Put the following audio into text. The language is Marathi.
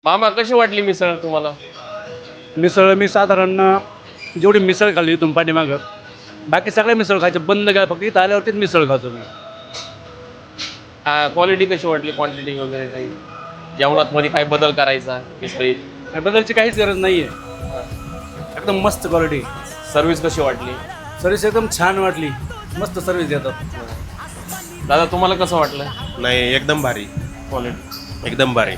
मामा कशी वाटली मिसळ तुम्हाला? मिसळ मी साधारण जेवढी मिसळ खाल्ली इथून पाठीमागं बाकी सगळ्या मिसळ खायचं बंद केलं, फक्त इथं आल्यावरतीच मिसळ खातो मी. क्वालिटी कशी वाटली, क्वांटिटी वगैरे काही जेवणात मध्ये काय बदल करायचा मिसळीत? आणि बदलची काहीच गरज नाही आहे, एकदम मस्त क्वालिटी. सर्व्हिस कशी वाटली? सर्विस एकदम छान वाटली, मस्त सर्विस देतात. दादा तुम्हाला कसं वाटलं नाही एकदम भारी, क्वालिटी? एकदम भारी.